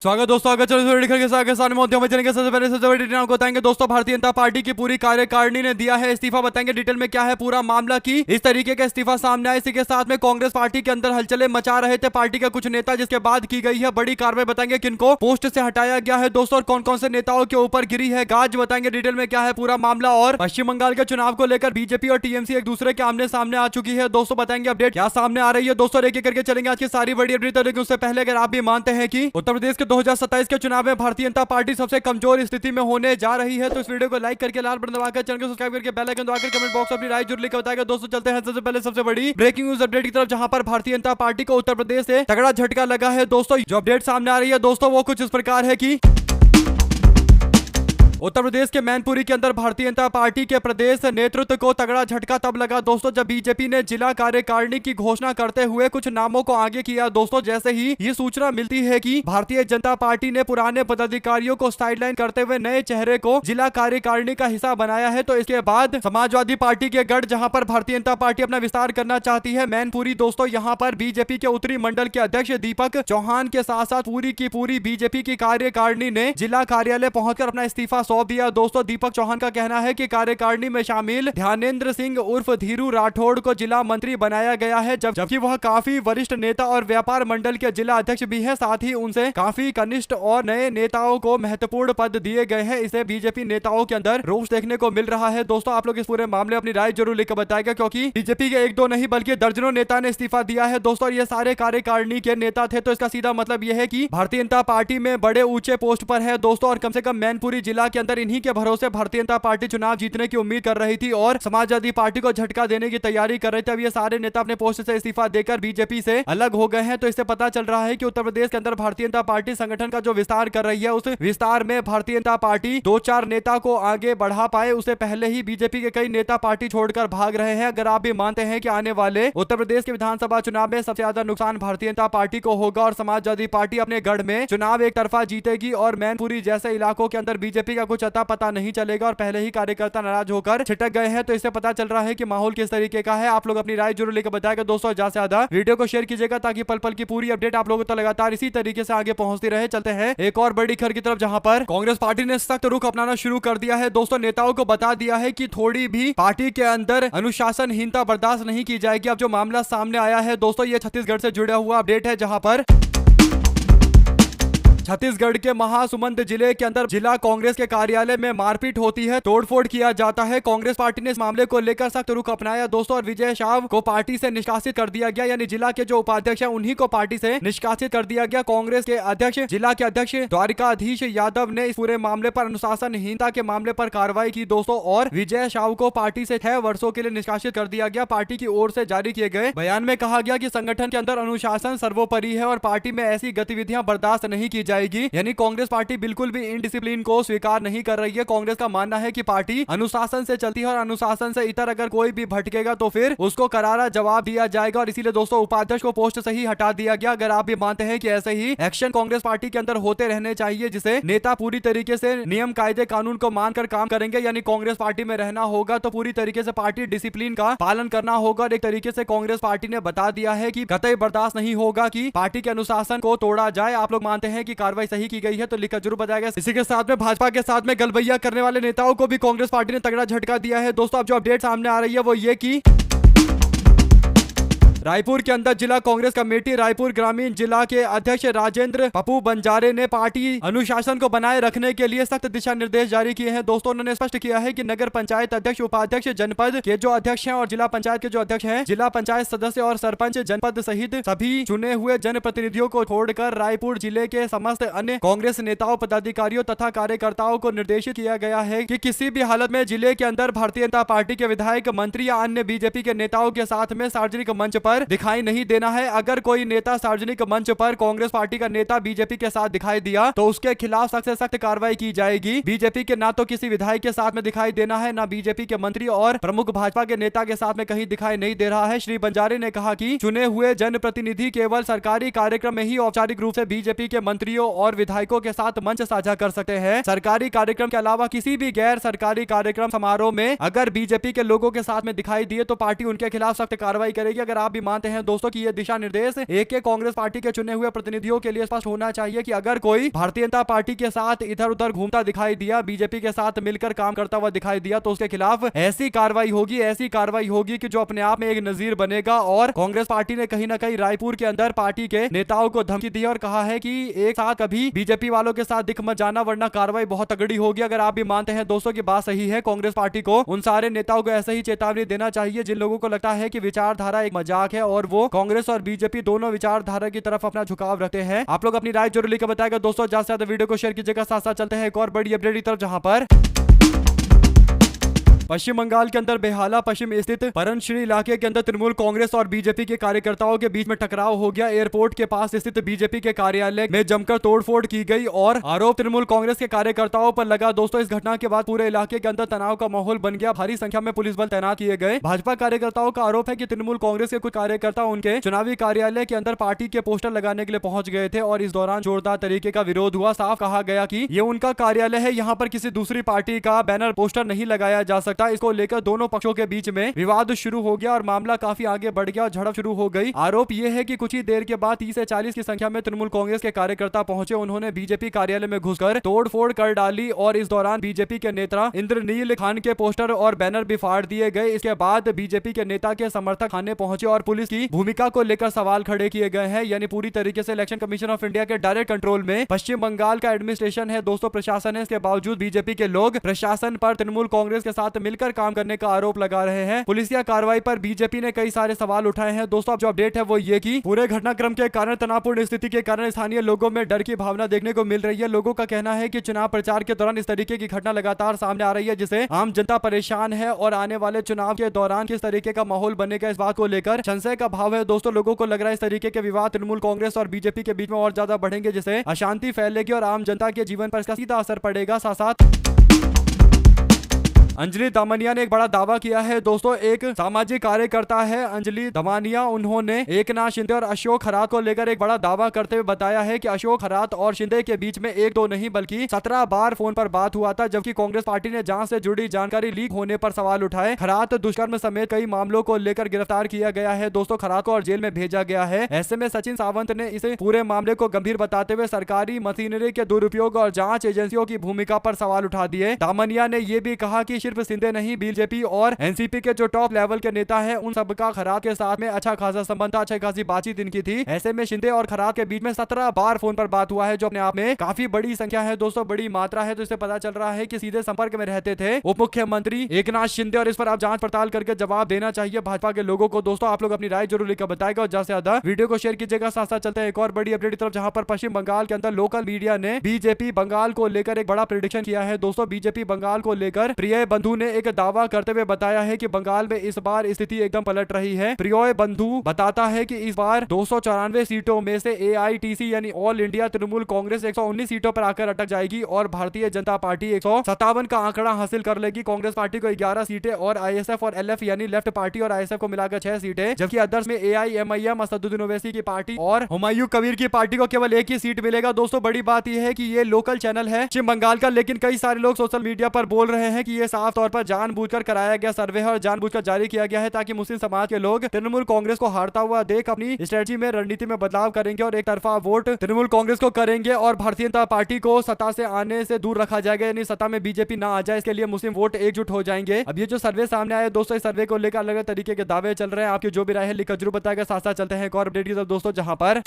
स्वागत दोस्तों, अगर चलो के साथ मध्य के सबसे पहले सबसे बड़ी डिटेल आपको बताएंगे। दोस्तों, भारतीय जनता पार्टी की पूरी कार्यकारिणी ने दिया है इस्तीफा। बताएंगे डिटेल में क्या है पूरा मामला की इस तरीके का इस्तीफा सामने आया। इसी के साथ में कांग्रेस पार्टी के अंदर हलचलें मचा रहे थे पार्टी के कुछ नेता, जिसके बाद की गई है बड़ी कार्रवाई। बताएंगे किनको पोस्ट से हटाया गया है दोस्तों, और कौन कौन से नेताओं के ऊपर गिरी है गाज। बताएंगे डिटेल में क्या है पूरा मामला। और पश्चिम बंगाल के चुनाव को लेकर बीजेपी और टीएमसी एक दूसरे के आमने सामने आ चुकी है दोस्तों। बताएंगे अपडेट क्या सामने आ रही है दोस्तों, एक एक करके चलेंगे आज की सारी बड़ी अपडेट। लेकिन उससे पहले अगर आप भी मानते हैं कि उत्तर प्रदेश के 2027 के चुनाव में भारतीय जनता पार्टी सबसे कमजोर स्थिति में होने जा रही है, तो इस वीडियो को लाइक करके लाल बटन दबाकर चैनल को सब्सक्राइब करके बेल आइकन दबाकर कमेंट बॉक्स में अपनी राय जरूर लिखकर बताएगा दोस्तों। चलते हैं सबसे पहले सबसे बड़ी ब्रेकिंग न्यूज अपडेट की तरफ, जहां पर भारतीय जनता पार्टी को उत्तर प्रदेश से तगड़ा झटका लगा है दोस्तों। जो अपडेट सामने आ रही है दोस्तों वो कुछ इस प्रकार है कि उत्तर प्रदेश के मैनपुरी के अंदर भारतीय जनता पार्टी के प्रदेश नेतृत्व को तगड़ा झटका तब लगा दोस्तों, जब बीजेपी ने जिला कार्यकारिणी की घोषणा करते हुए कुछ नामों को आगे किया दोस्तों। जैसे ही ये सूचना मिलती है कि भारतीय जनता पार्टी ने पुराने पदाधिकारियों को साइडलाइन करते हुए नए चेहरे को जिला कार्यकारिणी का हिस्सा बनाया है, तो इसके बाद समाजवादी पार्टी के गढ़ जहां पर भारतीय जनता पार्टी अपना विस्तार करना चाहती है मैनपुरी दोस्तों, यहां पर बीजेपी के उत्तरी मंडल के अध्यक्ष दीपक चौहान के साथ साथ पूरी की पूरी बीजेपी की कार्यकारिणी ने जिला कार्यालय पहुंचकर अपना इस्तीफा सौंप दिया दोस्तों। दीपक चौहान का कहना है कि कार्यकारिणी में शामिल ध्यानेंद्र सिंह उर्फ धीरू राठौड़ को जिला मंत्री बनाया गया है, जबकि वह काफी वरिष्ठ नेता और व्यापार मंडल के जिला अध्यक्ष भी है। साथ ही उनसे काफी कनिष्ठ और नए नेताओं को महत्वपूर्ण पद दिए गए हैं। इसे बीजेपी नेताओं के अंदर रोष देखने को मिल रहा है दोस्तों। आप लोग इस पूरे मामले अपनी राय जरूर लिखकर बताएगा, क्योंकि बीजेपी के एक दो नहीं बल्कि दर्जनों नेता ने इस्तीफा दिया है दोस्तों। ये सारे कार्यकारिणी के नेता थे, तो इसका सीधा मतलब यह है कि भारतीय जनता पार्टी में बड़े ऊंचे पोस्ट पर है दोस्तों, और कम से कम मैनपुरी जिला के अंदर इन्हीं के भरोसे भारतीय जनता पार्टी चुनाव जीतने की उम्मीद कर रही थी और समाजवादी पार्टी को झटका देने की तैयारी कर रहे थे। अब ये सारे नेता अपने पोस्ट से इस्तीफा देकर बीजेपी से अलग हो गए हैं, तो इससे पता चल रहा है कि उत्तर प्रदेश के अंदर भारतीय जनता पार्टी संगठन का जो विस्तार कर रही है, उस विस्तार में भारतीय जनता पार्टी दो चार नेता को आगे बढ़ा पाए, उससे पहले ही बीजेपी के कई नेता पार्टी छोड़कर भाग रहे हैं। अगर आप भी मानते हैं कि आने वाले उत्तर प्रदेश के विधानसभा चुनाव में सबसे ज्यादा नुकसान भारतीय जनता पार्टी को होगा और समाजवादी पार्टी अपने गढ़ में चुनाव एक तरफा जीतेगी और मैनपुरी जैसे इलाकों के अंदर बीजेपी का कुछ अता पता नहीं चलेगा और पहले ही कार्यकर्ता नाराज होकर छिटक गए हैं, तो इससे पता चल रहा है कि माहौल किस तरीके का है। आप लोग अपनी राय जरूर लेकर बताएगा दोस्तों। ज्यादा से ज्यादा वीडियो को शेयर कीजिएगा ताकि पल पल की पूरी अपडेट आप लोगों तक लगातार इसी तरीके से आगे पहुंचती रहे। चलते हैं एक और बड़ी खबर की तरफ, जहां पर कांग्रेस पार्टी ने सख्त रुख अपनाना शुरू कर दिया है दोस्तों। नेताओं को बता दिया है कि थोड़ी भी पार्टी के अंदर अनुशासनहीनता बर्दाश्त नहीं की जाएगी। अब जो मामला सामने आया है दोस्तों, ये छत्तीसगढ़ से जुड़ा हुआ अपडेट है, जहां पर छत्तीसगढ़ के महासमुंद जिले के अंदर जिला कांग्रेस के कार्यालय में मारपीट होती है, तोड़फोड़ किया जाता है। कांग्रेस पार्टी ने इस मामले को लेकर सख्त रुख अपनाया दोस्तों, और विजय शाह को पार्टी से निष्कासित कर दिया गया, यानी जिला के जो उपाध्यक्ष हैं उन्हीं को पार्टी से निष्कासित कर दिया गया। कांग्रेस के अध्यक्ष जिला के अध्यक्ष द्वारिकाधीश यादव ने इस पूरे मामले पर अनुशासनहीनता के मामले पर कार्रवाई की दोस्तों, और विजय शाह को पार्टी से 6 वर्षों के लिए निष्कासित कर दिया गया। पार्टी की ओर से जारी किए गए बयान में कहा गया कि संगठन के अंदर अनुशासन सर्वोपरि है और पार्टी में ऐसी गतिविधियां बर्दाश्त नहीं की जाएगी। यानी कांग्रेस पार्टी बिल्कुल भी इनडिसिप्लिन को स्वीकार नहीं कर रही है। कांग्रेस का मानना है कि पार्टी अनुशासन से चलती है और अनुशासन से इतर अगर कोई भी भटकेगा तो फिर उसको करारा जवाब दिया जाएगा, और इसीलिए दोस्तों उपाध्यक्ष को पोस्ट से ही हटा दिया गया। अगर आप भी मानते हैं कि ऐसे ही एक्शन कांग्रेस पार्टी के अंदर होते रहने चाहिए, जिसे नेता पूरी तरीके से नियम कायदे कानून को मानकर काम करेंगे, यानी कांग्रेस पार्टी में रहना होगा तो पूरी तरीके से पार्टी डिसिप्लिन का पालन करना होगा। और एक तरीके से कांग्रेस पार्टी ने बता दिया है कि कतई बर्दाश्त नहीं होगा कि पार्टी के अनुशासन को तोड़ा जाए। आप लोग मानते हैं कि कार्रवाई सही की गई है तो लिखकर जरूर बताएगा। इसी के साथ में भाजपा के साथ में गलबैया करने वाले नेताओं को भी कांग्रेस पार्टी ने तगड़ा झटका दिया है दोस्तों। अब जो अपडेट सामने आ रही है वो ये कि रायपुर के अंदर जिला कांग्रेस कमेटी रायपुर ग्रामीण जिला के अध्यक्ष राजेंद्र पप्पू बंजारे ने पार्टी अनुशासन को बनाए रखने के लिए सख्त दिशा निर्देश जारी किए हैं दोस्तों। उन्होंने स्पष्ट किया है कि नगर पंचायत अध्यक्ष, उपाध्यक्ष, जनपद के जो अध्यक्ष हैं और जिला पंचायत के जो अध्यक्ष हैं, जिला पंचायत सदस्य और सरपंच, जनपद सहित सभी चुने हुए जनप्रतिनिधियों को छोड़कर रायपुर जिले के समस्त अन्य कांग्रेस नेताओं, पदाधिकारियों तथा कार्यकर्ताओं को निर्देशित किया गया है कि किसी भी हालत में जिले के अंदर भारतीय जनता पार्टी के विधायक, मंत्री या अन्य बीजेपी के नेताओं के साथ में सार्वजनिक मंच पर दिखाई नहीं देना है। अगर कोई नेता सार्वजनिक मंच पर कांग्रेस पार्टी का नेता बीजेपी के साथ दिखाई दिया तो उसके खिलाफ सख्त से सख्त कार्रवाई की जाएगी। बीजेपी के ना तो किसी विधायक के साथ में दिखाई देना है, ना बीजेपी के मंत्री और प्रमुख भाजपा के नेता के साथ में कहीं दिखाई नहीं दे रहा है। श्री बंजारे ने कहा कि चुने हुए जनप्रतिनिधि केवल सरकारी कार्यक्रम में ही औपचारिक रूप से बीजेपी के मंत्रियों और विधायकों के साथ मंच साझा कर सकते हैं। सरकारी कार्यक्रम के अलावा किसी भी गैर सरकारी कार्यक्रम समारोह में अगर बीजेपी के लोगों के साथ में दिखाई दिए तो पार्टी उनके खिलाफ सख्त कार्रवाई करेगी। अगर आप भी भी मानते हैं दोस्तों कि ये दिशा निर्देश एक कांग्रेस पार्टी के चुने हुए प्रतिनिधियों के लिए स्पष्ट होना चाहिए कि अगर कोई भारतीय जनता पार्टी के साथ इधर उधर घूमता दिखाई दिया, बीजेपी के साथ मिलकर काम करता हुआ दिखाई दिया, तो उसके खिलाफ ऐसी कार्रवाई होगी कि जो अपने आप में एक नजीर बनेगा। और कांग्रेस पार्टी ने कहीं ना कहीं रायपुर के अंदर पार्टी के नेताओं को धमकी दी और कहा है कि एक साथ कभी बीजेपी वालों के साथ दिख मत जाना, वरना कार्रवाई बहुत तगड़ी होगी। अगर आप भी मानते हैं दोस्तों की बात सही है, कांग्रेस पार्टी को उन सारे नेताओं को ऐसे ही चेतावनी देना चाहिए जिन लोगों को लगता है कि विचारधारा एक मजाक है और वो कांग्रेस और बीजेपी दोनों विचारधारा की तरफ अपना झुकाव रखते हैं। आप लोग अपनी राय जरूर लिखकर बताएगा दोस्तों। ज्यादा से ज्यादा वीडियो को शेयर कीजिएगा। साथ साथ चलते हैं एक और बड़ी अपडेट की तरफ, जहां पर पश्चिम बंगाल के अंदर बेहाला पश्चिम स्थित परनश्री इलाके के अंदर तृणमूल कांग्रेस और बीजेपी के कार्यकर्ताओं के बीच में टकराव हो गया। एयरपोर्ट के पास स्थित बीजेपी के कार्यालय में जमकर तोड़फोड़ की गई और आरोप तृणमूल कांग्रेस के कार्यकर्ताओं पर लगा। दोस्तों इस घटना के बाद पूरे इलाके के अंदर तनाव का माहौल बन गया। भारी संख्या में पुलिस बल तैनात किए गए। भाजपा कार्यकर्ताओं का आरोप है कि तृणमूल कांग्रेस के कुछ कार्यकर्ता उनके चुनावी कार्यालय के अंदर पार्टी के पोस्टर लगाने के लिए पहुंच गए थे और इस दौरान जोरदार तरीके का विरोध हुआ। साफ कहा गया कि ये उनका कार्यालय है, यहाँ पर किसी दूसरी पार्टी का बैनर पोस्टर नहीं लगाया जा सकता। इसको लेकर दोनों पक्षों के बीच में विवाद शुरू हो गया और मामला काफी आगे बढ़ गया और झड़प शुरू हो गई। आरोप यह है कि कुछ ही देर के बाद 30 से 40 की संख्या में तृणमूल कांग्रेस के कार्यकर्ता पहुंचे। उन्होंने बीजेपी कार्यालय में घुसकर तोड़फोड़ कर डाली और इस दौरान बीजेपी के नेता इंद्रनील खान के पोस्टर और बैनर भी फाड़ दिए गए। इसके बाद बीजेपी के नेता के समर्थक थाने पहुंचे और पुलिस की भूमिका को लेकर सवाल खड़े किए गए हैं। यानी पूरी तरीके से इलेक्शन कमीशन ऑफ इंडिया के डायरेक्ट कंट्रोल में पश्चिम बंगाल का एडमिनिस्ट्रेशन है दोस्तों, प्रशासन है। इसके बावजूद बीजेपी के लोग प्रशासन पर तृणमूल कांग्रेस के साथ मिलकर काम करने का आरोप लगा रहे हैं। पुलिसिया कार्रवाई पर बीजेपी ने कई सारे सवाल उठाए हैं दोस्तों। अब जो अपडेट है वो ये कि पूरे घटनाक्रम के कारण तनावपूर्ण स्थिति के कारण स्थानीय लोगों में डर की भावना देखने को मिल रही है। लोगों का कहना है कि चुनाव प्रचार के दौरान इस तरीके की घटना लगातार सामने आ रही है जिससे आम जनता परेशान है और आने वाले चुनाव के दौरान किस तरीके का माहौल बनेगा इस बात को लेकर संशय का भाव है दोस्तों। लोगों को लग रहा है इस तरीके के विवाद तृणमूल कांग्रेस और बीजेपी के बीच में और ज्यादा बढ़ेंगे जिससे अशांति फैलेगी और आम जनता के जीवन पर इसका सीधा असर पड़ेगा। साथ साथ अंजलि दामनिया ने एक बड़ा दावा किया है दोस्तों। एक सामाजिक कार्यकर्ता है अंजलि दामनिया, उन्होंने एकनाथ शिंदे और अशोक खरात को लेकर एक बड़ा दावा करते हुए बताया है कि अशोक खरात और शिंदे के बीच में एक दो नहीं बल्कि 17 बार फोन पर बात हुआ था, जबकि कांग्रेस पार्टी ने जांच से जुड़ी जानकारी लीक होने पर सवाल उठाए। खरात दुष्कर्म समेत कई मामलों को लेकर गिरफ्तार किया गया है दोस्तों। खरात को और जेल में भेजा गया है। ऐसे में सचिन सावंत ने इस पूरे मामले को गंभीर बताते हुए सरकारी मशीनरी के दुरुपयोग और जांच एजेंसियों की भूमिका पर सवाल उठा दिए। दामनिया ने यह भी कहा कि सिर्फ शिंदे नहीं, बीजेपी और एनसीपी के जो टॉप लेवल के नेता हैं उन सबका खरात के साथ में अच्छा खासा संबंध था, अच्छी खासी बातचीत इनकी थी। ऐसे में शिंदे और खरात के बीच में 17 बार फोन पर बात हुआ है, जो अपने आप में काफी बड़ी संख्या है दोस्तों, बड़ी मात्रा है। तो इससे पता चल रहा है कि सीधे संपर्क में रहते थे उप मुख्यमंत्री एकनाथ शिंदे और इस पर आप जांच पड़ताल करके जवाब देना चाहिए भाजपा के लोगों को। दोस्तों आप लोग अपनी राय जरूर लिखकर बताएगा और ज्यादा से ज्यादा वीडियो को शेयर कीजिएगा। साथ साथ चलते हैं एक और बड़ी अपडेट की तरफ, जहां पर पश्चिम बंगाल के अंदर लोकल मीडिया ने बीजेपी बंगाल को लेकर एक बड़ा प्रेडिक्शन किया है दोस्तों। बीजेपी बंगाल को लेकर प्रिय बंधु ने एक दावा करते हुए बताया है कि बंगाल में इस बार स्थिति एकदम पलट रही है। प्रिय बंधु बताता है कि इस बार 294 सीटों में से एआईटीसी यानी ऑल इंडिया तृणमूल कांग्रेस 119 सीटों पर आकर अटक जाएगी और भारतीय जनता पार्टी 157 का आंकड़ा हासिल कर लेगी। कांग्रेस पार्टी को 11 सीटें और आईएसएफ और एलएफ यानी लेफ्ट पार्टी और आईएसएफ को मिलाकर 6 सीटें, जबकि अदर्स में एआईएमआईएम असदुद्दीन ओवैसी की पार्टी और हुमायूं कबीर की पार्टी को केवल एक ही सीट मिलेगा। दोस्तों बड़ी बात यह है कि ये लोकल चैनल है पश्चिम बंगाल का, लेकिन कई सारे लोग सोशल मीडिया पर बोल रहे हैं कि ये साफ तौर पर जानबूझकर कराया गया सर्वे है और जानबूझकर जारी किया गया है ताकि मुस्लिम समाज के लोग तृणमूल कांग्रेस को हारता हुआ देख अपनी स्ट्रेटजी में रणनीति में बदलाव करेंगे और एक तरफा वोट तृणमूल कांग्रेस को करेंगे और भारतीय जनता पार्टी को सत्ता से आने से दूर रखा जाएगा, यानी सत्ता में बीजेपी ना आ जाए, इसके लिए मुस्लिम वोट एकजुट हो जाएंगे। अब ये जो सर्वे सामने आया दोस्तों, इस सर्वे को लेकर अलग अलग तरीके के दावे चल रहे हैं। आपकी जो भी राय है लिखकर जरूर बताएगा। साथ साथ चलते हैं एक और अपडेट की तरफ दोस्तों, जहां पर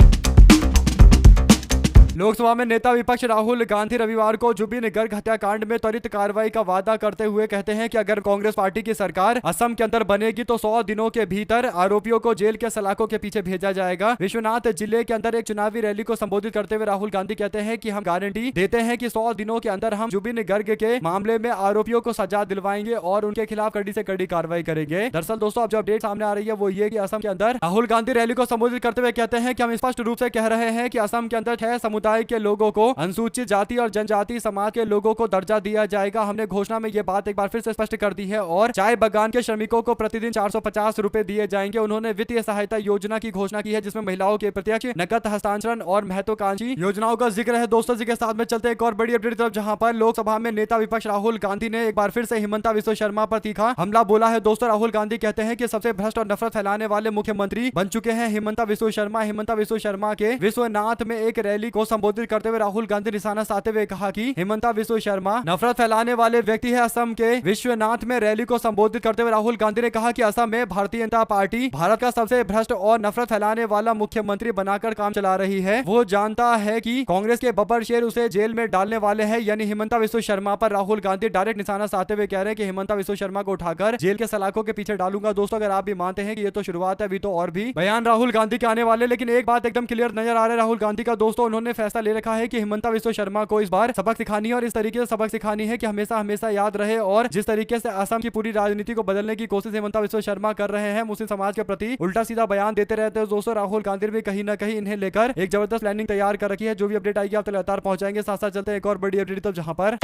लोकसभा में नेता विपक्ष राहुल गांधी रविवार को जुबिन गर्ग हत्याकांड में त्वरित कार्रवाई का वादा करते हुए कहते हैं कि अगर कांग्रेस पार्टी की सरकार असम के अंदर बनेगी तो 100 दिनों के भीतर आरोपियों को जेल के सलाखों के पीछे भेजा जाएगा। विश्वनाथ जिले के अंदर एक चुनावी रैली को संबोधित करते हुए राहुल गांधी कहते हैं कि हम गारंटी देते हैं कि 100 दिनों के अंदर हम जुबिन गर्ग के मामले में आरोपियों को सजा दिलवाएंगे और उनके खिलाफ कड़ी से कड़ी कार्रवाई करेंगे। दरअसल दोस्तों अब जो अपडेट सामने आ रही है वो ये कि असम के अंदर राहुल गांधी रैली को संबोधित करते हुए कहते हैं कि हम स्पष्ट रूप से कह रहे हैं कि असम के अंदर 6 समुदाय के लोगों को अनुसूचित जाति और जनजाति समाज के लोगों को दर्जा दिया जाएगा। हमने घोषणा में ये बात एक बार फिर से स्पष्ट कर दी है। और चाय बागान के श्रमिकों को प्रतिदिन 450 रुपए दिए जाएंगे। उन्होंने वित्तीय सहायता योजना की घोषणा की है, जिसमें महिलाओं के प्रत्यक्ष नकद हस्तांतरण और महत्वाकांक्षी योजनाओं का जिक्र है। दोस्तों जी के साथ में चलते एक और बड़ी अपडेट तरफ, जहां पर लोकसभा में नेता विपक्ष राहुल गांधी ने एक बार फिर से हिमंता बिस्वा शर्मा पर तीखा हमला बोला है। दोस्तों राहुल गांधी कहते हैं कि सबसे भ्रष्ट और नफरत फैलाने वाले मुख्यमंत्री बन चुके हैं हिमंता बिस्वा शर्मा। हिमंता बिस्वा शर्मा के विश्वनाथ में एक रैली को संबोधित करते हुए राहुल गांधी निशाना साधते हुए कहा कि हिमंता बिस्वा शर्मा नफरत फैलाने वाले व्यक्ति है। असम के विश्वनाथ में रैली को संबोधित करते हुए राहुल गांधी ने कहा कि असम में भारतीय जनता पार्टी भारत का सबसे भ्रष्ट और नफरत फैलाने वाला मुख्यमंत्री बनाकर काम चला रही है। वो जानता है कि कांग्रेस के बब्बर शेर उसे जेल में डालने वाले हैं, यानी हिमंता बिस्वा शर्मा पर राहुल गांधी डायरेक्ट निशाना साधते हुए कह रहे हैं कि हिमंता बिस्वा शर्मा को उठाकर जेल के सलाखों के पीछे डालूंगा। दोस्तों अगर आप भी मानते हैं कि ये तो शुरुआत है, अभी तो और भी बयान राहुल गांधी के आने वाले, लेकिन एक बात एकदम क्लियर नजर आ रहा है राहुल गांधी का। दोस्तों उन्होंने फैसला ले रखा है कि हिमंता बिस्वा शर्मा को इस बार सबक सिखानी है, और इस तरीके से सबक सिखानी है कि हमेशा हमेशा याद रहे। और जिस तरीके से असम की पूरी राजनीति को बदलने की कोशिश हिमंता बिस्वा शर्मा कर रहे हैं, मुस्लिम समाज के प्रति उल्टा सीधा बयान देते रहते हैं। दोस्तों राहुल गांधी ने भी कहीं ना कहीं इन्हें लेकर एक जबरदस्त प्लानिंग तैयार कर रखी है। जो भी अपडेट आएगी आप लगातार पहुंचाएंगे। साथ साथ चलते हैं एक और बड़ी अपडेट तक, जहां पर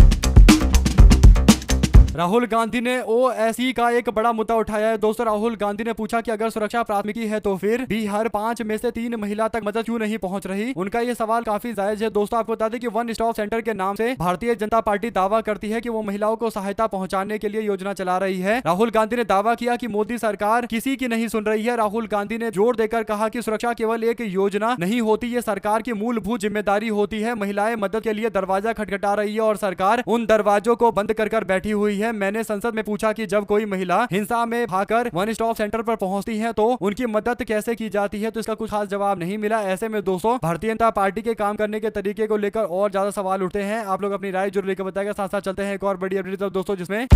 राहुल गांधी ने ओएससी का एक बड़ा मुद्दा उठाया है। दोस्तों राहुल गांधी ने पूछा कि अगर सुरक्षा प्राथमिकी है तो फिर भी हर 5 में से 3 महिला तक मदद क्यों नहीं पहुंच रही। उनका ये सवाल काफी जायज है। दोस्तों आपको बता दें कि वन स्टॉप सेंटर के नाम से भारतीय जनता पार्टी दावा करती है कि वो महिलाओं को सहायता पहुंचाने के लिए योजना चला रही है। राहुल गांधी ने दावा किया कि मोदी सरकार किसी की नहीं सुन रही है। राहुल गांधी ने जोर देकर कहा कि सुरक्षा केवल एक योजना नहीं होती, ये सरकार की मूलभूत जिम्मेदारी होती है। महिलाएं मदद के लिए दरवाजा खटखटा रही है और सरकार उन दरवाजों को बंद कर बैठी हुई है। मैंने संसद में पूछा कि जब कोई महिला हिंसा में भागकर वन स्टॉप सेंटर पर पहुंचती है तो उनकी मदद कैसे की जाती है, तो इसका कुछ खास जवाब नहीं मिला। ऐसे में दोस्तों भारतीय जनता पार्टी के काम करने के तरीके को लेकर और ज्यादा सवाल उठते हैं। आप लोग अपनी राय जरूर लेकर बताएगा। साथ साथ चलते हैं एक और बड़ी अपडेट दोस्तों, जिसमें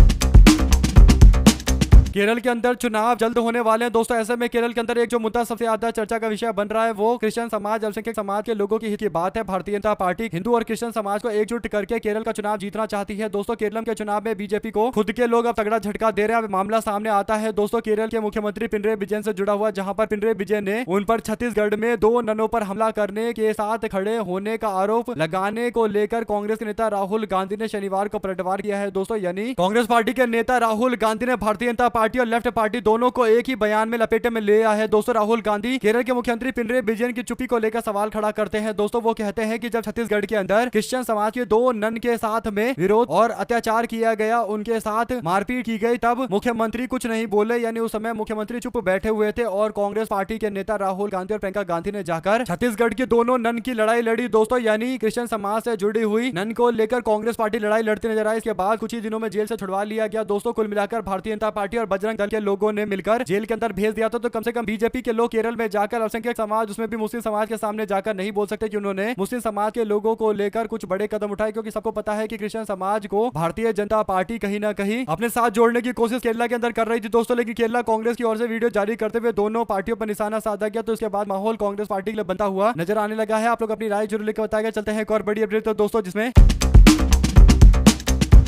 केरल के अंदर चुनाव जल्द होने वाले हैं। दोस्तों ऐसे में केरल के अंदर एक जो मुद्दा सबसे ज्यादा चर्चा का विषय बन रहा है वो क्रिश्चियन समाज, अल्पसंख्यक समाज के लोगों की हित की बात है। भारतीय जनता पार्टी हिंदू और क्रिश्चियन समाज को एकजुट करके केरल का चुनाव जीतना चाहती है। दोस्तों केरल के चुनाव में बीजेपी को खुद के लोग अब तगड़ा झटका दे रहे हैं। मामला सामने आता है दोस्तों केरल के मुख्यमंत्री पिनराई विजयन से जुड़ा हुआ, जहां पर पिनराई विजयन ने उन पर छत्तीसगढ़ में 2 ननों पर हमला करने के साथ खड़े होने का आरोप लगाने को लेकर कांग्रेस के नेता राहुल गांधी ने शनिवार को पलटवार किया है। दोस्तों यानी कांग्रेस पार्टी के नेता राहुल गांधी ने भारतीय जनता पार्टी और लेफ्ट पार्टी दोनों को एक ही बयान में लपेटे में ले आया है। दोस्तों राहुल गांधी केरल के मुख्यमंत्री पिनराई विजयन की चुप्पी को लेकर सवाल खड़ा करते हैं। दोस्तों वो कहते हैं कि जब छत्तीसगढ़ के अंदर क्रिश्चियन समाज के 2 नन के साथ में विरोध और अत्याचार किया गया, उनके साथ मारपीट की गई, तब मुख्यमंत्री कुछ नहीं बोले, यानी उस समय मुख्यमंत्री चुप बैठे हुए थे। और कांग्रेस पार्टी के नेता राहुल गांधी और प्रियंका गांधी ने जाकर छत्तीसगढ़ की दोनों नन की लड़ाई लड़ी। दोस्तों यानी क्रिश्चियन समाज से जुड़ी हुई नन को लेकर कांग्रेस पार्टी लड़ाई लड़ती नजर आई। इसके बाद कुछ ही दिनों में जेल से छुड़वा लिया गया। दोस्तों कुल मिलाकर भारतीय जनता पार्टी और बजरंग दल के लोगों ने मिलकर जेल के अंदर भेज दिया था। तो कम से कम बीजेपी के लोग केरल में जाकर अल्पसंख्यक समाज, उसमें भी मुस्लिम समाज के सामने जाकर नहीं बोल सकते कि उन्होंने मुस्लिम समाज के लोगों को लेकर कुछ बड़े कदम उठाए, क्योंकि सबको पता है कि क्रिश्चियन समाज को भारतीय जनता पार्टी कहीं ना कहीं अपने साथ जोड़ने की कोशिश केरला के अंदर कर रही थी। दोस्तों लेकिन केरला कांग्रेस की ओर से वीडियो जारी करते हुए दोनों पार्टियों पर निशाना साधा गया। तो इसके बाद माहौल कांग्रेस पार्टी के लिए बनता हुआ नजर आने लगा है। आप लोग अपनी राय जरूर लेकर बताएगा। चलते हैं एक और बड़ी अपडेट तो दोस्तों, जिसमें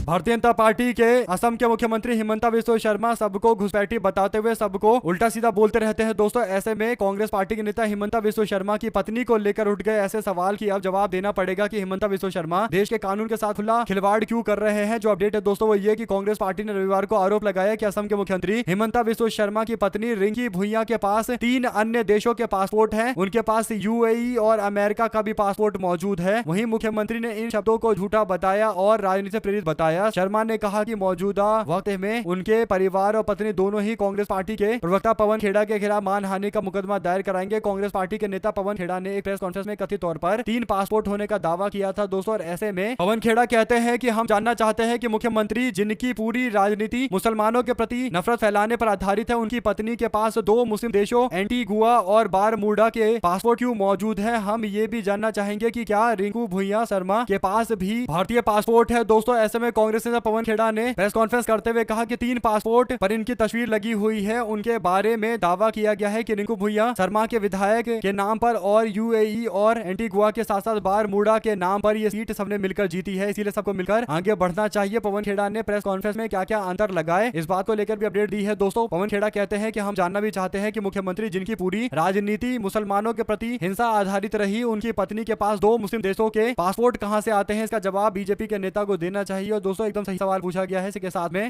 भारतीय जनता पार्टी के असम के मुख्यमंत्री हिमंता बिस्वा शर्मा सबको घुसपैठी बताते हुए सबको उल्टा सीधा बोलते रहते हैं। दोस्तों ऐसे में कांग्रेस पार्टी के नेता हिमंता बिस्वा शर्मा की पत्नी को लेकर उठ गए ऐसे सवाल की अब जवाब देना पड़ेगा कि हिमंता बिस्वा शर्मा देश के कानून के साथ खुला खिलवाड़ क्यों कर रहे हैं। जो अपडेट है दोस्तों वो ये कि कांग्रेस पार्टी ने रविवार को आरोप लगाया कि असम के मुख्यमंत्री हिमंता बिस्वा शर्मा की पत्नी रिंकी भुइयां के पास 3 अन्य देशों के पासपोर्ट हैं। उनके पास यूएई और अमेरिका का भी पासपोर्ट मौजूद है। वहीं मुख्यमंत्री ने इन शब्दों को झूठा बताया और राजनीति से प्रेरित बताया। शर्मा ने कहा कि मौजूदा वक्त में उनके परिवार और पत्नी दोनों ही कांग्रेस पार्टी के प्रवक्ता पवन खेड़ा के खिलाफ मानहानि का मुकदमा दायर कराएंगे। कांग्रेस पार्टी के नेता पवन खेड़ा ने एक प्रेस कॉन्फ्रेंस में कथित तौर पर 3 पासपोर्ट होने का दावा किया था। दोस्तों और ऐसे में पवन खेड़ा कहते हैं कि हम जानना चाहते हैं कि मुख्यमंत्री जिनकी पूरी राजनीति मुसलमानों के प्रति नफरत फैलाने पर आधारित है, उनकी पत्नी के पास 2 मुस्लिम देशों एंटीगुआ और बारमूडा के पासपोर्ट क्यों मौजूद है। हम ये भी जानना चाहेंगे कि क्या रिंकू भुइयां शर्मा के पास भी भारतीय पासपोर्ट है। दोस्तों ऐसे में कांग्रेस नेता पवन खेड़ा ने प्रेस कॉन्फ्रेंस करते हुए कहा कि 3 पासपोर्ट पर इनकी तस्वीर लगी हुई है। उनके बारे में दावा किया गया है कि रिंकू भुइयां शर्मा के विधायक के नाम पर और यूएई और एंटीगुआ के साथ साथ बारमूडा के नाम पर ये सीट सबने मिलकर जीती है, इसीलिए सबको मिलकर आगे बढ़ना चाहिए। पवन खेड़ा ने प्रेस कॉन्फ्रेंस में क्या क्या अंतर लगाए इस बात को लेकर भी अपडेट दी है। दोस्तों पवन खेड़ा कहते हैं कि हम जानना भी चाहते हैं कि मुख्यमंत्री जिनकी पूरी राजनीति मुसलमानों के प्रति हिंसा आधारित रही, उनकी पत्नी के पास 2 मुस्लिम देशों के पासपोर्ट कहां से आते हैं, इसका जवाब बीजेपी के नेता को देना चाहिए। और दोस्तों एकदम सही सवाल पूछा गया है। इसके साथ में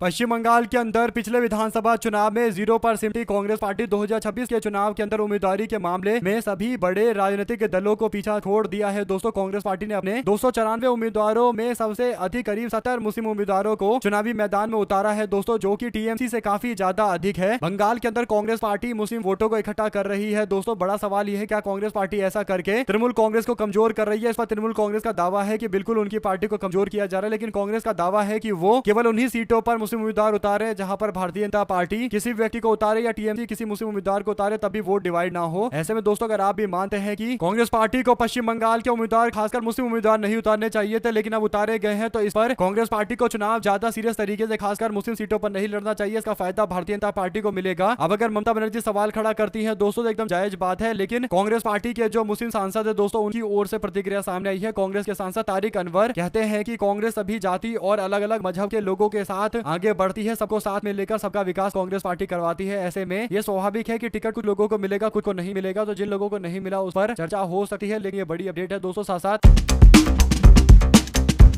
पश्चिम बंगाल के अंदर पिछले विधानसभा चुनाव में 0 पर सिमटी कांग्रेस पार्टी 2026 के चुनाव के अंदर उम्मीदवारी के मामले में सभी बड़े राजनीतिक दलों को पीछा छोड़ दिया है। दोस्तों कांग्रेस पार्टी ने अपने 294 उम्मीदवारों में सबसे अधिक करीब 70 मुस्लिम उम्मीदवारों को चुनावी मैदान में उतारा है दोस्तों, जो कि टीएमसी से काफी ज्यादा अधिक है। बंगाल के अंदर कांग्रेस पार्टी मुस्लिम वोटों को इकट्ठा कर रही है। दोस्तों बड़ा सवाल यह है क्या कांग्रेस पार्टी ऐसा करके तृणमूल कांग्रेस को कमजोर कर रही है। इस पर तृणमूल कांग्रेस का दावा है कि बिल्कुल उनकी पार्टी को कमजोर किया जा रहा है, लेकिन कांग्रेस का दावा है कि वो केवल उन्हीं सीटों पर मुस्लिम उम्मीदवार उतारे जहां पर भारतीय जनता पार्टी किसी व्यक्ति को उतारे या टीएमसी किसी मुस्लिम उम्मीदवार को उतारे, तभी वोट डिवाइड ना हो। ऐसे में दोस्तों अगर आप भी मानते हैं कि कांग्रेस पार्टी को पश्चिम बंगाल के उम्मीदवार खासकर मुस्लिम उम्मीदवार नहीं उतारने चाहिए थे, लेकिन अब उतारे गए हैं, तो इस पर कांग्रेस पार्टी को चुनाव ज्यादा सीरियस तरीके से खासकर मुस्लिम सीटों पर नहीं लड़ना चाहिए। इसका फायदा भारतीय जनता पार्टी को मिलेगा। अब अगर ममता बनर्जी सवाल खड़ा करती है दोस्तों तो एकदम जायज बात है, लेकिन कांग्रेस पार्टी के जो मुस्लिम सांसद है दोस्तों उनकी ओर से प्रतिक्रिया सामने आई है। कांग्रेस के सांसद तारिक अनवर कहते हैं कि कांग्रेस सभी जाति और अलग अलग मजहब के लोगों के साथ आगे बढ़ती है, सबको साथ में लेकर सबका विकास कांग्रेस पार्टी करवाती है। ऐसे में ये स्वाभाविक है कि टिकट कुछ लोगों को मिलेगा, कुछ को नहीं मिलेगा, तो जिन लोगों को नहीं मिला उस पर चर्चा हो सकती है, लेकिन ये बड़ी अपडेट है दोस्तों। साथ साथ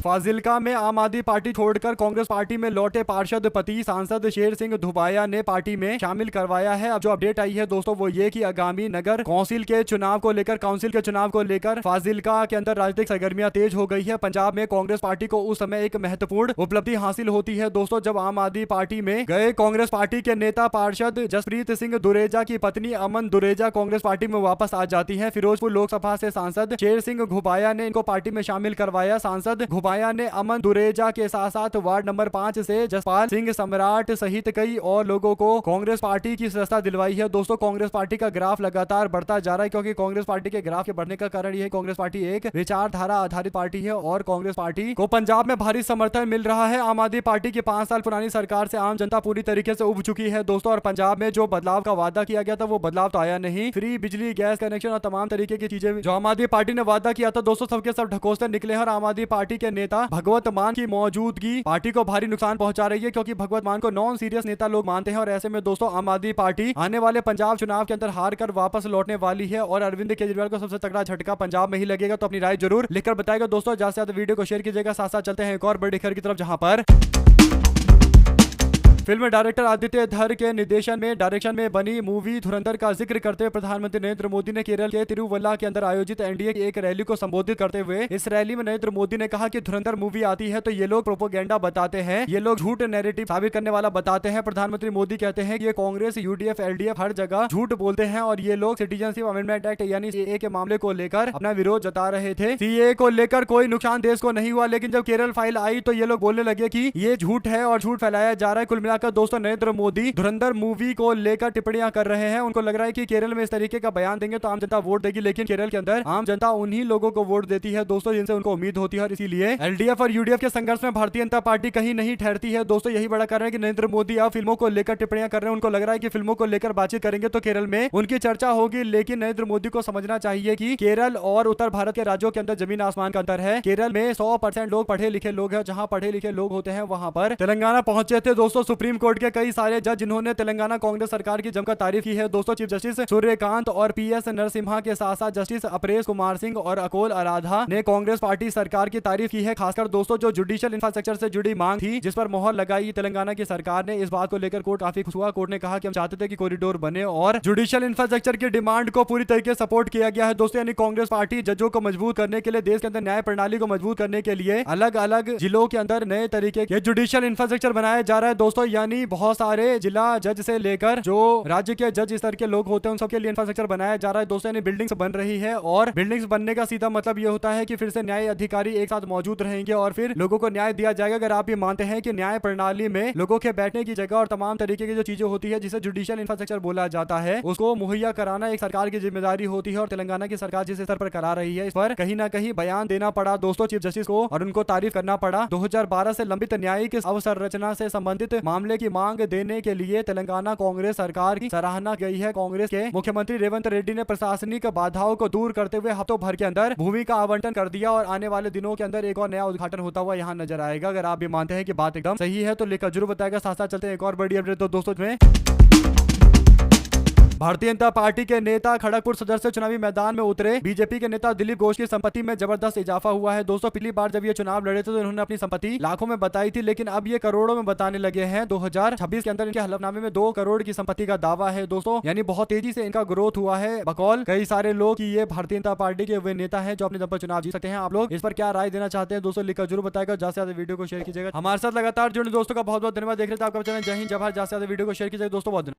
फाजिल्का में आम आदमी पार्टी छोड़कर कांग्रेस पार्टी में लौटे पार्षद पति सांसद शेर सिंह धुबाया ने पार्टी में शामिल करवाया है। अब जो अपडेट आई है दोस्तों वो ये कि आगामी नगर काउंसिल के चुनाव को लेकर फाजिल्का के अंदर राजनीतिक सरगर्मियां तेज हो गई है। पंजाब में कांग्रेस पार्टी को उस समय एक महत्वपूर्ण उपलब्धि हासिल होती है दोस्तों, जब आम आदमी पार्टी में गए कांग्रेस पार्टी के नेता पार्षद जसप्रीत सिंह दुरेजा की पत्नी अमन दुरेजा कांग्रेस पार्टी में वापस आ जाती है। फिरोजपुर लोकसभा से सांसद शेर सिंह घुबाया ने इनको पार्टी में शामिल करवाया। सांसद घुबाया ने अमन दुरेजा के साथ साथ वार्ड नंबर 5 से जसपाल सिंह सम्राट सहित कई और लोगों को कांग्रेस पार्टी की सदस्यता दिलवाई है। दोस्तों कांग्रेस पार्टी का ग्राफ लगातार बढ़ता जा रहा है, क्योंकि कांग्रेस पार्टी के ग्राफ के बढ़ने का कारण यह है कांग्रेस पार्टी एक विचारधारा आधारित पार्टी है और कांग्रेस पार्टी को पंजाब में भारी समर्थन मिल रहा है। आम आदमी पार्टी की 5 साल पुरानी सरकार से आम जनता पूरी तरीके से उब चुकी है दोस्तों, और पंजाब में जो बदलाव का वादा किया गया था वो बदलाव तो आया नहीं। फ्री बिजली, गैस कनेक्शन और तमाम तरीके की चीजें जो आम आदमी पार्टी ने वादा किया था दोस्तों सबके सब ढकोसते निकले हैं। और आम आदमी पार्टी के नेता भगवत मान की मौजूदगी पार्टी को भारी नुकसान पहुंचा रही है, क्योंकि भगवत मान को नॉन सीरियस नेता लोग मानते हैं। और ऐसे में दोस्तों आम आदमी पार्टी आने वाले पंजाब चुनाव के अंदर हार कर वापस लौटने वाली है और अरविंद केजरीवाल को सबसे तगड़ा झटका पंजाब में ही लगेगा। तो अपनी राय जरूर लिखकर बताएगा दोस्तों। ज्यादा से ज्यादा वीडियो को शेयर कीजिएगा। साथ साथ चलते हैं एक और बड़ी खबर की तरफ, जहां पर फिल्म डायरेक्टर आदित्य धर के डायरेक्शन में बनी मूवी धुरंधर का जिक्र करते हुए प्रधानमंत्री नरेंद्र मोदी ने केरल के तिरुवल्ला के अंदर आयोजित एनडीए की एक रैली को संबोधित करते हुए इस रैली में नरेंद्र मोदी ने कहा कि धुरंधर मूवी आती है तो ये लोग प्रोपोगेंडा बताते हैं, ये लोग झूठ नैरेटिव साबित करने वाला बताते हैं। प्रधानमंत्री मोदी कहते हैं कि ये कांग्रेस, यूडीएफ, एलडीएफ हर जगह झूठ बोलते हैं और ये लोग सिटीजनशिप अमेंडमेंट एक्ट यानी सीएए के मामले को लेकर अपना विरोध जता रहे थे। सीएए को लेकर कोई नुकसान देश को नहीं हुआ, लेकिन जब केरल फाइल आई तो ये लोग बोलने लगे कि ये झूठ है और झूठ फैलाया जा रहा है। कुल मिलाकर दोस्तों नरेंद्र मोदी धुरंधर मूवी को लेकर टिप्पणियां कर रहे हैं। उनको लग रहा है कि केरल में इस तरीके का बयान देंगे तो आम जनता वोट देगी, लेकिन केरल के अंदर आम जनता उन्हीं लोगों को वोट देती है दोस्तों जिनसे उनको उम्मीद होती है। और इसीलिए एलडीएफ और यूडीएफ के संघर्ष में भारतीय जनता पार्टी कहीं नहीं ठहरती है दोस्तों। यही बड़ा कारण है कि नरेंद्र मोदी अब फिल्मों को लेकर टिप्पणियां कर रहे हैं। उनको लग रहा है कि फिल्मों को लेकर बातचीत करेंगे तो केरल में उनकी चर्चा होगी, लेकिन नरेंद्र मोदी को समझना चाहिए कि केरल और उत्तर भारत के राज्यों के अंदर जमीन आसमान का अंतर है। केरल में 100% लोग पढ़े लिखे लोग हैं, जहां पढ़े लिखे लोग होते हैं वहां पर तेलंगाना पहुंचे थे दोस्तों सुप्रीम कोर्ट के कई सारे जज जिन्होंने तेलंगाना कांग्रेस सरकार की जमकर तारीफ की है दोस्तों। चीफ जस्टिस सूर्यकांत और पीएस नरसिम्हा के साथ साथ जस्टिस अपरेश कुमार सिंह और अकोल आराधा ने कांग्रेस पार्टी सरकार की तारीफ की है। खासकर दोस्तों जो जुडिशियल इंफ्रास्ट्रक्चर से जुड़ी मांग थी जिस पर मोहर लगाई तेलंगाना की सरकार ने, इस बात को लेकर कोर्ट काफी खुश हुआ। कोर्ट ने कहा कि हम चाहते थे कि कॉरिडोर बने और जुडिशियल इंफ्रास्ट्रक्चर की डिमांड को पूरी तरीके से सपोर्ट किया गया है दोस्तों। यानी कांग्रेस पार्टी जजों को मजबूत करने के लिए, देश के अंदर न्याय प्रणाली को मजबूत करने के लिए अलग अलग जिलों के अंदर नए तरीके के जुडिशियल इंफ्रास्ट्रक्चर बनाया जा रहा है दोस्तों। यानी बहुत सारे जिला जज से लेकर जो राज्य के जज स्तर के लोग होते हैं उन सबके लिए इंफ्रास्ट्रक्चर बनाया जा रहा है दोस्तों। यानी बिल्डिंग्स बन रही है और बिल्डिंग्स बनने का सीधा मतलब ये होता है कि फिर से न्याय अधिकारी एक साथ मौजूद रहेंगे और फिर लोगों को न्याय दिया जाएगा। अगर आप ये मानते हैं कि न्याय प्रणाली में लोगों के बैठने की जगह और तमाम तरीके की जो चीजें होती है जिसे जुडिशियल इंफ्रास्ट्रक्चर बोला जाता है उसको मुहैया कराना एक सरकार की जिम्मेदारी होती है और तेलंगाना की सरकार जिस स्तर पर करा रही है इस पर कहीं ना कहीं बयान देना पड़ा दोस्तों चीफ जस्टिस को और उनको तारीफ करना पड़ा। 2012 से लंबित न्यायिक अवसंरचना से संबंधित मामले की मांग देने के लिए तेलंगाना कांग्रेस सरकार की सराहना गई है। कांग्रेस के मुख्यमंत्री रेवंत रेड्डी ने प्रशासनिक बाधाओं को दूर करते हुए हफ्तों भर के अंदर भूमि का आवंटन कर दिया और आने वाले दिनों के अंदर एक और नया उद्घाटन होता हुआ यहाँ नजर आएगा। अगर आप भी मानते हैं कि बात एकदम सही है तो लिखकर जरूर बताएगा। साथ साथ चलते हैं एक और बड़ी अपडेट तो दोस्तों में भारतीय जनता पार्टी के नेता खड़गपुर सदर से चुनावी मैदान में उतरे। बीजेपी के नेता दिलीप घोष की संपत्ति में जबरदस्त इजाफा हुआ है दोस्तों। पिछली बार जब ये चुनाव लड़े थे तो उन्होंने अपनी संपत्ति लाखों में बताई थी लेकिन अब ये करोड़ों में बताने लगे हैं। 2026 के अंदर इनके हलफनामे में 2 करोड़ की संपत्ति का दावा है दोस्तों। यानी बहुत तेजी से इनका ग्रोथ हुआ है बकौल कई सारे लोग की ये भारतीय जनता पार्टी के वे नेता है जो अपने दम पर चुनाव जीत सकते हैं। आप लोग इस पर क्या राय देना चाहते हैं दोस्तों लिखकर जरूर बताएगा। ज्यादा से ज्यादा वीडियो को शेयर कीजिएगा। हमारे साथ लगातार जुड़े दोस्तों का बहुत बहुत धन्यवाद। देख रहे थे आपका चैनल जय हिंद जय भारत। ज्यादा से ज्यादा वीडियो को शेयर कीजिएगा दोस्तों। बहुत